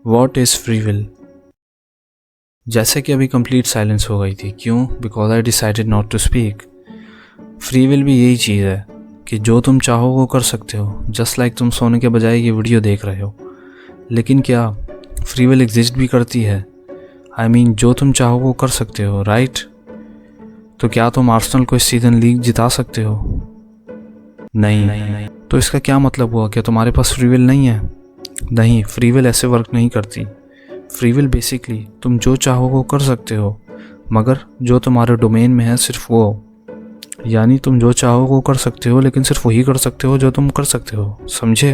What is free will. जैसे कि अभी कंप्लीट साइलेंस हो गई थी। क्यों? Because I decided not to speak. Free will भी यही चीज़ है कि जो तुम चाहो वो कर सकते हो, जस्ट लाइक तुम सोने के बजाय ये वीडियो देख रहे हो। लेकिन क्या फ्री विल एग्जिस्ट भी करती है? आई मीन जो तुम चाहो वो कर सकते हो, राइट? तो क्या तुम आर्सेनल को इस सीज़न लीग जिता सकते हो? नहीं। तो इसका क्या मतलब हुआ? क्या तुम्हारे पास फ्री विल नहीं है? नहीं, फ्री विल ऐसे वर्क नहीं करती। फ्री विल बेसिकली तुम जो चाहो वो कर सकते हो, मगर जो तुम्हारे डोमेन में है सिर्फ वो। यानी तुम जो चाहो वो कर सकते हो, लेकिन सिर्फ वही कर सकते हो जो तुम कर सकते हो, समझे?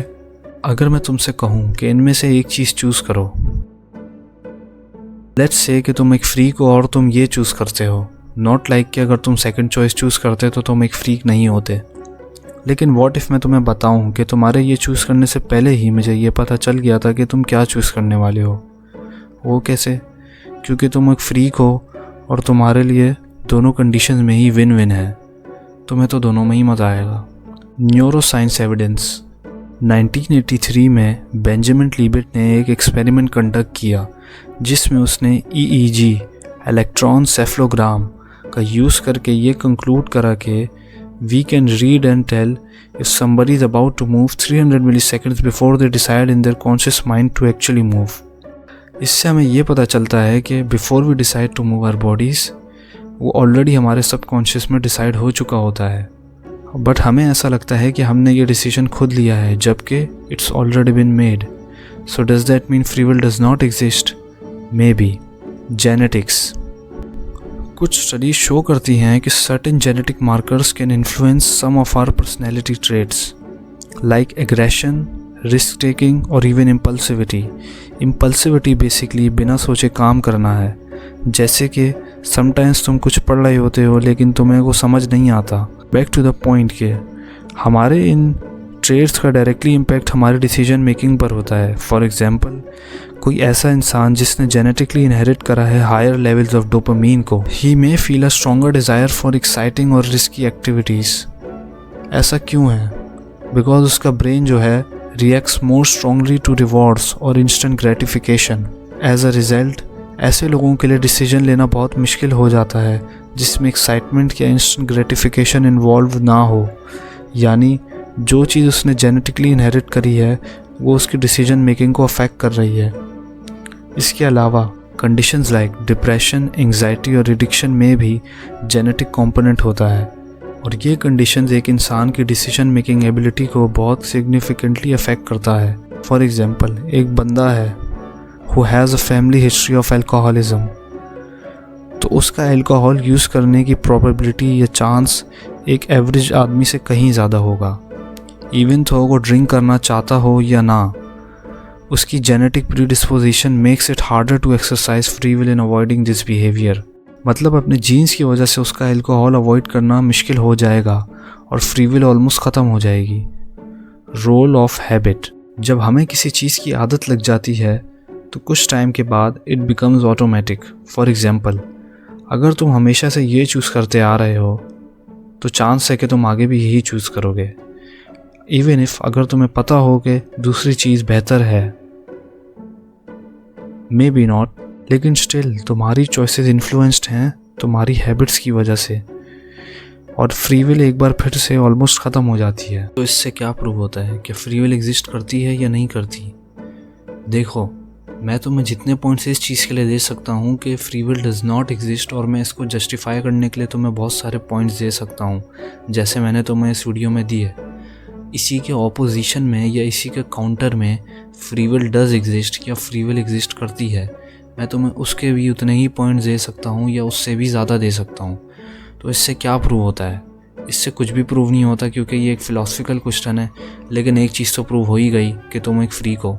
अगर मैं तुमसे कहूँ कि इनमें से एक चीज़ चूज़ करो, लेट्स से कि तुम एक फ्रीक हो और तुम ये चूज़ करते हो, नॉट लाइक कि अगर तुम सेकंड चॉइस चूज़ करते तो तुम एक फ्रीक नहीं होते। लेकिन व्हाट इफ़ मैं तुम्हें बताऊं कि तुम्हारे ये चूज़ करने से पहले ही मुझे ये पता चल गया था कि तुम क्या चूज़ करने वाले हो। वो कैसे? क्योंकि तुम एक फ्रीक हो और तुम्हारे लिए दोनों कंडीशंस में ही विन विन है। तुम्हें तो दोनों में ही मज़ा आएगा। Neuroscience evidence. 1983 में बेंजामिन लिबेट ने एक एक्सपेरिमेंट कंडक्ट किया जिसमें उसने EEG इलेक्ट्रॉनसेफलोग्राम का यूज़ करके ये कंक्लूड करा कि we can read and tell if somebody is about to move 300 milliseconds before they decide in their conscious mind to actually move. इससे हमें ये पता चलता है कि before we decide to move our bodies, वो ऑलरेडी हमारे सबकॉन्शियस में डिसाइड हो चुका होता है। बट हमें ऐसा लगता है कि हमने ये डिसीजन खुद लिया है, जबकि it's already been made. So does that mean free will does not exist? Maybe. Genetics. कुछ स्टडीज शो करती हैं कि certain genetic markers can influence some of our personality traits like aggression, risk taking और even impulsivity. Impulsivity basically बिना सोचे काम करना है। जैसे कि समटाइम्स तुम कुछ पढ़ रहे होते हो लेकिन तुम्हें वो समझ नहीं आता। बैक टू द पॉइंट के हमारे इन ट्रेड्स का डायरेक्टली इम्पैक्ट हमारे डिसीजन मेकिंग पर होता है। फॉर एग्जांपल, कोई ऐसा इंसान जिसने जेनेटिकली इनहेरिट करा है हायर लेवल्स ऑफ डोपामीन को, he may feel a stronger desire for exciting और रिस्की एक्टिविटीज़। ऐसा क्यों है? बिकॉज उसका ब्रेन जो है reacts more strongly to rewards और instant gratification. As a result ऐसे लोगों के लिए डिसीजन लेना बहुत मुश्किल हो जाता है जिसमें एक्साइटमेंट या इंस्टेंट ग्रेटिफिकेशन इन्वॉल्व ना हो। यानी जो चीज़ उसने जेनेटिकली इनहेरिट करी है वो उसकी डिसीजन मेकिंग को अफेक्ट कर रही है। इसके अलावा कंडीशंस लाइक डिप्रेशन, एंग्जाइटी और एडिक्शन में भी जेनेटिक कंपोनेंट होता है, और ये कंडीशंस एक इंसान की डिसीजन मेकिंग एबिलिटी को बहुत सिग्निफिकेंटली अफेक्ट करता है। फॉर एग्जांपल, एक बंदा है who has a family history of alcoholism, तो उसका अल्कोहल यूज़ करने की प्रोबेबिलिटी या चांस एक एवरेज आदमी से कहीं ज़्यादा होगा। इवन तो वो ड्रिंक करना चाहता हो या ना, उसकी genetic predisposition makes it harder to exercise free will in avoiding this behaviour. मतलब अपने जीन्स की वजह से उसका अल्कोहल अवॉइड करना मुश्किल हो जाएगा और फ्री विल ऑलमोस्ट ख़त्म हो जाएगी। Role of habit. जब हमें किसी चीज़ की आदत लग जाती है तो कुछ टाइम के बाद it becomes automatic. For example, अगर तुम हमेशा से ये चूज़ करते आ रहे हो तो चांस है कि तुम आगे भी यही चूज़ करोगे, इवन इफ अगर तुम्हें पता हो कि दूसरी चीज़ बेहतर है। मे बी नॉट, लेकिन स्टिल तुम्हारी चॉइसेस इन्फ्लुएंस्ड हैं तुम्हारी हैबिट्स की वजह से, और फ्री विल एक बार फिर से ऑलमोस्ट ख़त्म हो जाती है। तो इससे क्या प्रूव होता है कि फ्री विल एग्जिस्ट करती है या नहीं करती? देखो, मैं तुम्हें जितने पॉइंट्स इस चीज़ के लिए दे सकता हूँ कि free will does not exist, और मैं इसको जस्टिफाई करने के लिए तुम्हें बहुत सारे पॉइंट्स दे सकता हूँ जैसे मैंने तुम्हें इस वीडियो में दिए। इसी के ऑपोजिशन में या इसी के काउंटर में फ्री विल डज़ एग्जिस्ट या फ्री विल एग्जिस्ट करती है, मैं तुम्हें उसके भी उतने ही पॉइंट्स दे सकता हूँ या उससे भी ज़्यादा दे सकता हूँ। तो इससे क्या प्रूव होता है? इससे कुछ भी प्रूव नहीं होता, क्योंकि ये एक फ़िलासफ़िकल क्वेश्चन है। लेकिन एक चीज़ तो प्रूव हो ही गई कि तुम एक फ्रीक हो।